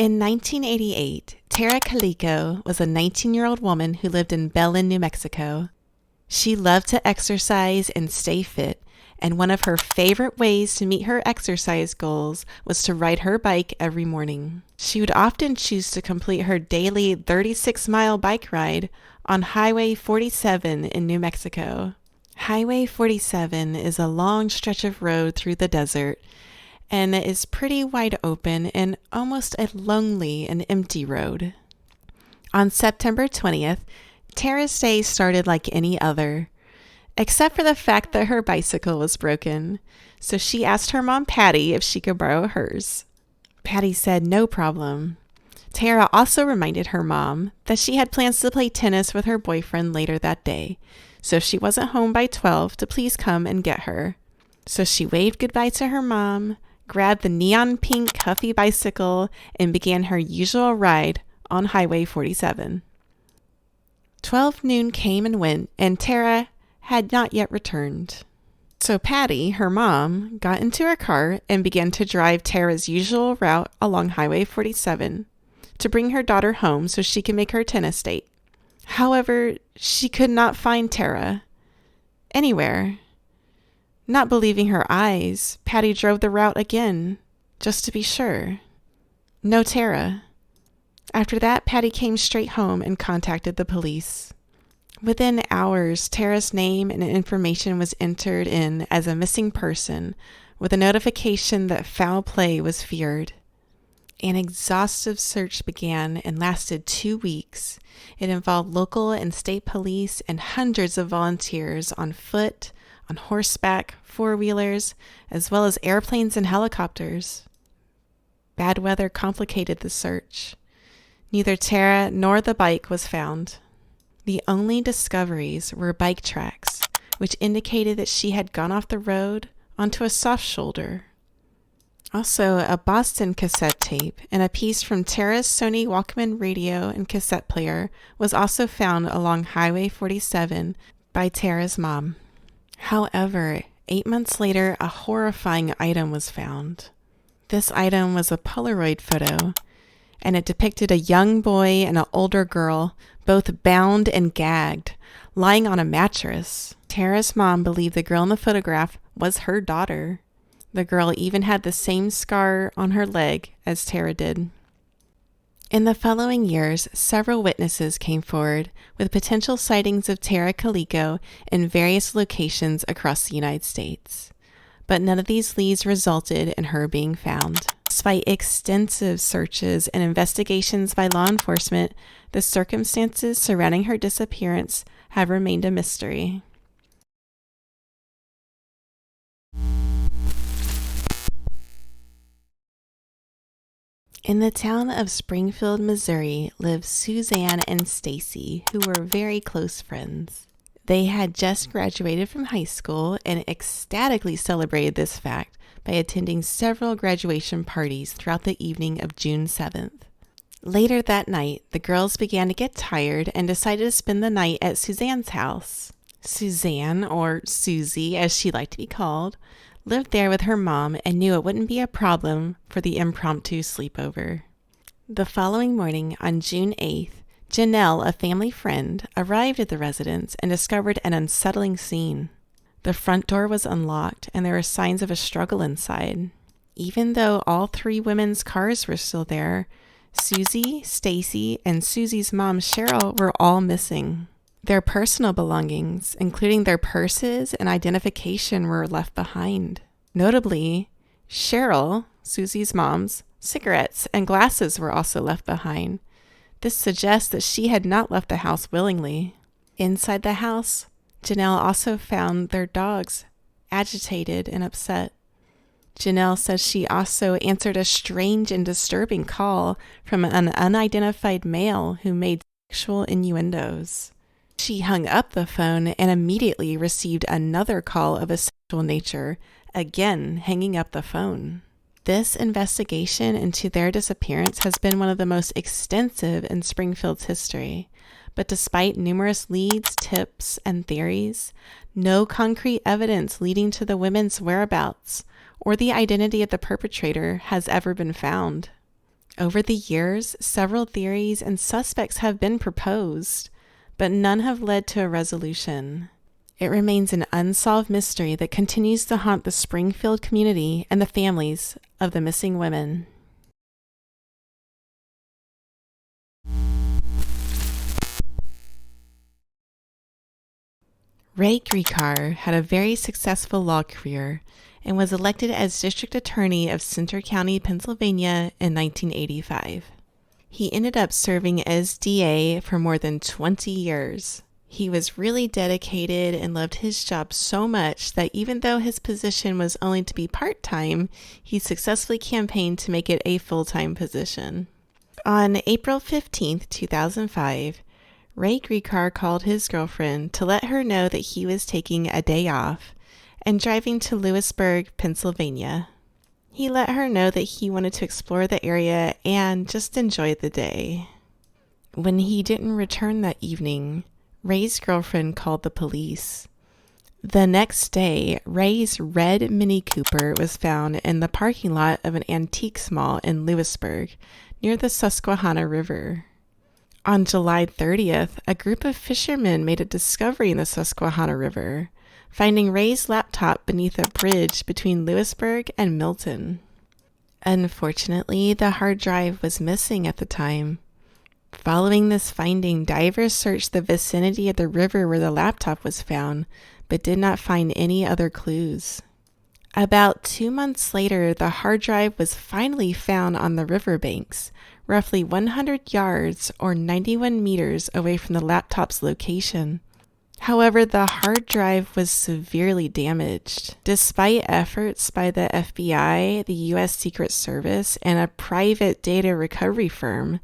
In 1988, Tara Calico was a 19-year-old woman who lived in Belen, New Mexico. She loved to exercise and stay fit, and one of her favorite ways to meet her exercise goals was to ride her bike every morning. She would often choose to complete her daily 36-mile bike ride on Highway 47 in New Mexico. Highway 47 is a long stretch of road through the desert, and it is pretty wide open and almost a lonely and empty road. On September 20th, Tara's day started like any other, except for the fact that her bicycle was broken, so she asked her mom Patty if she could borrow hers. Patty said no problem. Tara also reminded her mom that she had plans to play tennis with her boyfriend later that day, so if she wasn't home by 12 to please come and get her. So she waved goodbye to her mom, grabbed the neon pink Huffy bicycle, and began her usual ride on Highway 47. 12 noon came and went, and Tara had not yet returned. So Patty, her mom, got into her car and began to drive Tara's usual route along Highway 47 to bring her daughter home so she could make her tennis date. However, she could not find Tara anywhere. Not believing her eyes, Patty drove the route again, just to be sure. No Tara. After that, Patty came straight home and contacted the police. Within hours, Tara's name and information was entered in as a missing person, with a notification that foul play was feared. An exhaustive search began and lasted 2 weeks. It involved local and state police and hundreds of volunteers on foot, on horseback, four-wheelers, as well as airplanes and helicopters. Bad weather complicated the search. Neither Tara nor the bike was found. The only discoveries were bike tracks, which indicated that she had gone off the road onto a soft shoulder. Also, a Boston cassette tape and a piece from Tara's Sony Walkman radio and cassette player was also found along Highway 47 by Tara's mom. However, 8 months later, a horrifying item was found. This item was a Polaroid photo, and it depicted a young boy and an older girl, both bound and gagged, lying on a mattress. Tara's mom believed the girl in the photograph was her daughter. The girl even had the same scar on her leg as Tara did. In the following years, several witnesses came forward with potential sightings of Tara Calico in various locations across the United States. But none of these leads resulted in her being found. Despite extensive searches and investigations by law enforcement, the circumstances surrounding her disappearance have remained a mystery. In the town of Springfield, Missouri, lived Suzanne and Stacy, who were very close friends. They had just graduated from high school and ecstatically celebrated this fact by attending several graduation parties throughout the evening of June 7th. Later that night, the girls began to get tired and decided to spend the night at Suzanne's house. Suzanne, or Susie as she liked to be called, lived there with her mom and knew it wouldn't be a problem for the impromptu sleepover. The following morning, on June 8th, Janelle, a family friend, arrived at the residence and discovered an unsettling scene. The front door was unlocked and there were signs of a struggle inside. Even though all 3 women's cars were still there, Susie, Stacy, and Susie's mom, Cheryl, were all missing. Their personal belongings, including their purses and identification, were left behind. Notably, Cheryl, Susie's mom's, cigarettes and glasses were also left behind. This suggests that she had not left the house willingly. Inside the house, Janelle also found their dogs agitated and upset. Janelle says she also answered a strange and disturbing call from an unidentified male who made sexual innuendos. She hung up the phone and immediately received another call of a sexual nature, again hanging up the phone. This investigation into their disappearance has been one of the most extensive in Springfield's history, but despite numerous leads, tips, and theories, no concrete evidence leading to the women's whereabouts or the identity of the perpetrator has ever been found. Over the years, several theories and suspects have been proposed, but none have led to a resolution. It remains an unsolved mystery that continues to haunt the Springfield community and the families of the missing women. Ray Gricar had a very successful law career and was elected as District Attorney of Centre County, Pennsylvania in 1985. He ended up serving as DA for more than 20 years. He was really dedicated and loved his job so much that even though his position was only to be part-time, he successfully campaigned to make it a full-time position. On April 15, 2005, Ray Gricar called his girlfriend to let her know that he was taking a day off and driving to Lewisburg, Pennsylvania. He let her know that he wanted to explore the area and just enjoy the day. When he didn't return that evening, Ray's girlfriend called the police. The next day, Ray's red Mini Cooper was found in the parking lot of an antiques mall in Lewisburg, near the Susquehanna River. On July 30th, a group of fishermen made a discovery in the Susquehanna River, finding Ray's laptop beneath a bridge between Lewisburg and Milton. Unfortunately, the hard drive was missing at the time. Following this finding, divers searched the vicinity of the river where the laptop was found, but did not find any other clues. About 2 months later, the hard drive was finally found on the riverbanks, roughly 100 yards or 91 meters away from the laptop's location. However, the hard drive was severely damaged. Despite efforts by the FBI, the U.S. Secret Service, and a private data recovery firm,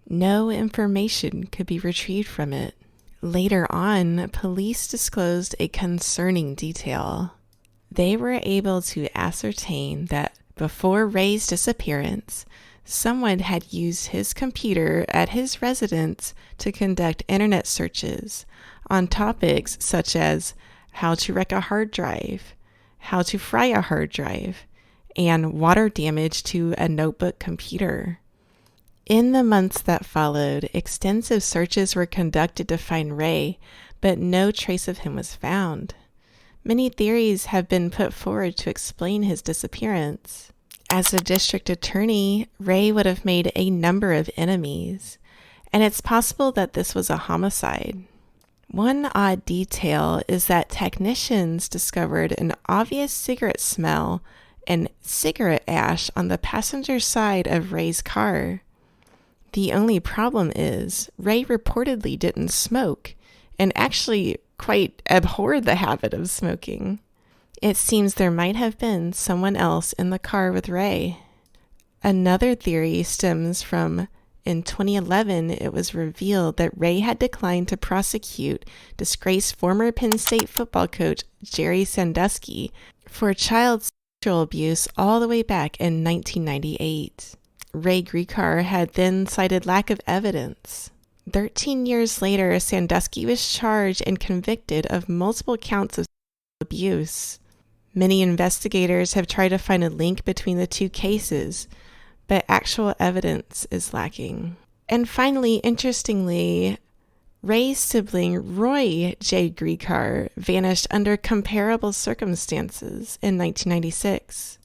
no information could be retrieved from it. Later on, police disclosed a concerning detail. They were able to ascertain that before Ray's disappearance, someone had used his computer at his residence to conduct internet searches on topics such as how to wreck a hard drive, how to fry a hard drive, and water damage to a notebook computer. In the months that followed, extensive searches were conducted to find Ray, but no trace of him was found. Many theories have been put forward to explain his disappearance. As a district attorney, Ray would have made a number of enemies, and it's possible that this was a homicide. One odd detail is that technicians discovered an obvious cigarette smell and cigarette ash on the passenger side of Ray's car. The only problem is Ray reportedly didn't smoke and actually quite abhorred the habit of smoking. It seems there might have been someone else in the car with Ray. Another theory stems from, in 2011, it was revealed that Ray had declined to prosecute disgraced former Penn State football coach Jerry Sandusky for child sexual abuse all the way back in 1998. Ray Gricar had then cited lack of evidence. 13 years later, Sandusky was charged and convicted of multiple counts of abuse. Many investigators have tried to find a link between the two cases, but actual evidence is lacking. And finally, interestingly, Ray's sibling Roy J. Gricar vanished under comparable circumstances in 1996.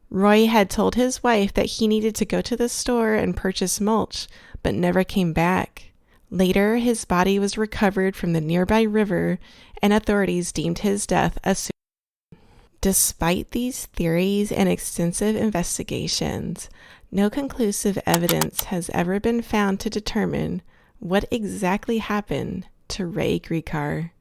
Roy had told his wife that he needed to go to the store and purchase mulch, but never came back. Later, his body was recovered from the nearby river, and authorities deemed his death a suicide. Despite these theories and extensive investigations, no conclusive evidence has ever been found to determine what exactly happened to Ray Gricar.